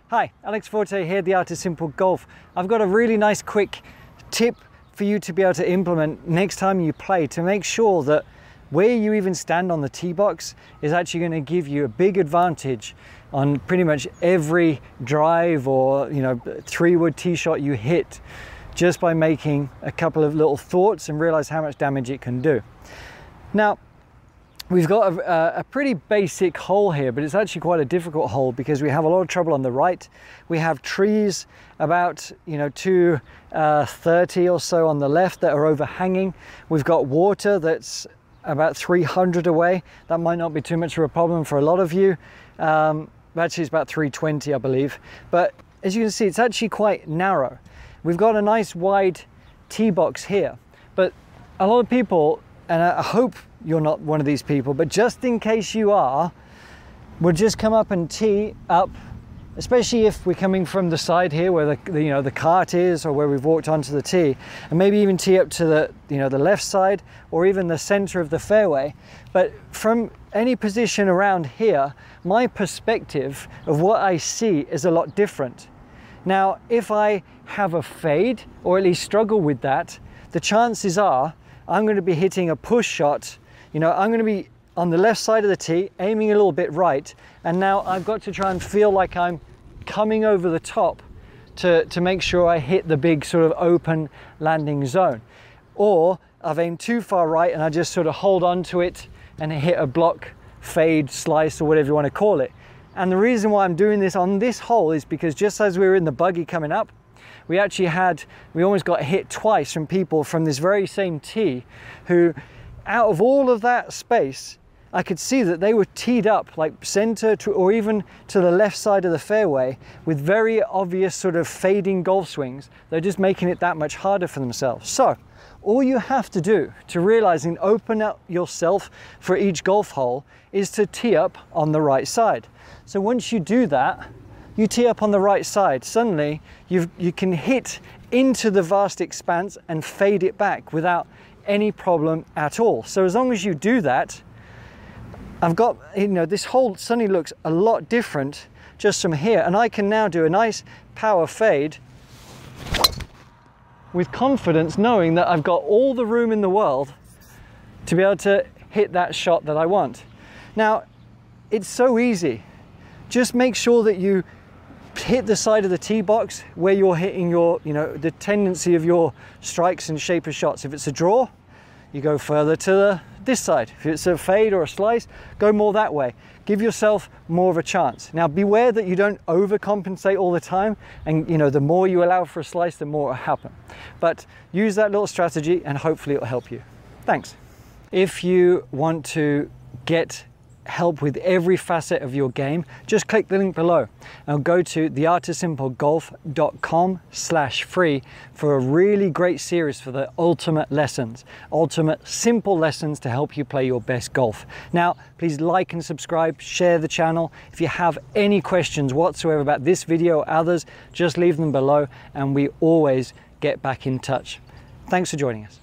Hi, Alex Forte here, The Art of Simple Golf. I've got a really nice quick tip for you to be able to implement next time you play to make sure that where you even stand on the tee box is actually going to give you a big advantage on pretty much every drive or three-wood tee shot you hit, just by making a couple of little thoughts and realize how much damage it can do. Now, we've got a pretty basic hole here, but it's actually quite a difficult hole because we have a lot of trouble on the right. We have trees about 230 or so on the left that are overhanging. We've got water that's about 300 away. That might not be too much of a problem for a lot of you. Actually, it's about 320, I believe. But as you can see, it's actually quite narrow. We've got a nice wide tee box here, but a lot of people, and I hope you're not one of these people, but just in case you are, we'll just come up and tee up, especially if we're coming from the side here where the cart is, or where we've walked onto the tee, and maybe even tee up to the left side or even the center of the fairway. But from any position around here, my perspective of what I see is a lot different. Now, if I have a fade, or at least struggle with that, the chances are I'm going to be hitting a push shot. I'm going to be on the left side of the tee, aiming a little bit right, and now I've got to try and feel like I'm coming over the top to make sure I hit the big sort of open landing zone. Or I've aimed too far right and I just sort of hold on to it and hit a block, fade, slice, or whatever you want to call it. And the reason why I'm doing this on this hole is because just as we were in the buggy coming up, we almost got hit twice from people from this very same tee who, out of all of that space, I could see that they were teed up like center to, or even to the left side of the fairway, with very obvious sort of fading golf swings. They're just making it that much harder for themselves. So all you have to do to realize and open up yourself for each golf hole is to tee up on the right side. So once you do that, you tee up on the right side, suddenly you can hit into the vast expanse and fade it back without any problem at all. So as long as you do that, I've got, this hole suddenly looks a lot different just from here, and I can now do a nice power fade with confidence, knowing that I've got all the room in the world to be able to hit that shot that I want. Now, it's so easy. Just make sure that you hit the side of the tee box where you're hitting your, the tendency of your strikes and shape of shots. If it's a draw, you go further to this side. If it's a fade or a slice, go more that way. Give yourself more of a chance. Now, beware that you don't overcompensate all the time, and the more you allow for a slice, the more it will happen. But use that little strategy and hopefully it will help you. Thanks. If you want to get help with every facet of your game, just click the link below and go to theartofsimplegolf.com/free for a really great series for the ultimate simple lessons to help you play your best golf. Now, please like and subscribe, share the channel. If you have any questions whatsoever about this video or others, just leave them below and we always get back in touch. Thanks for joining us.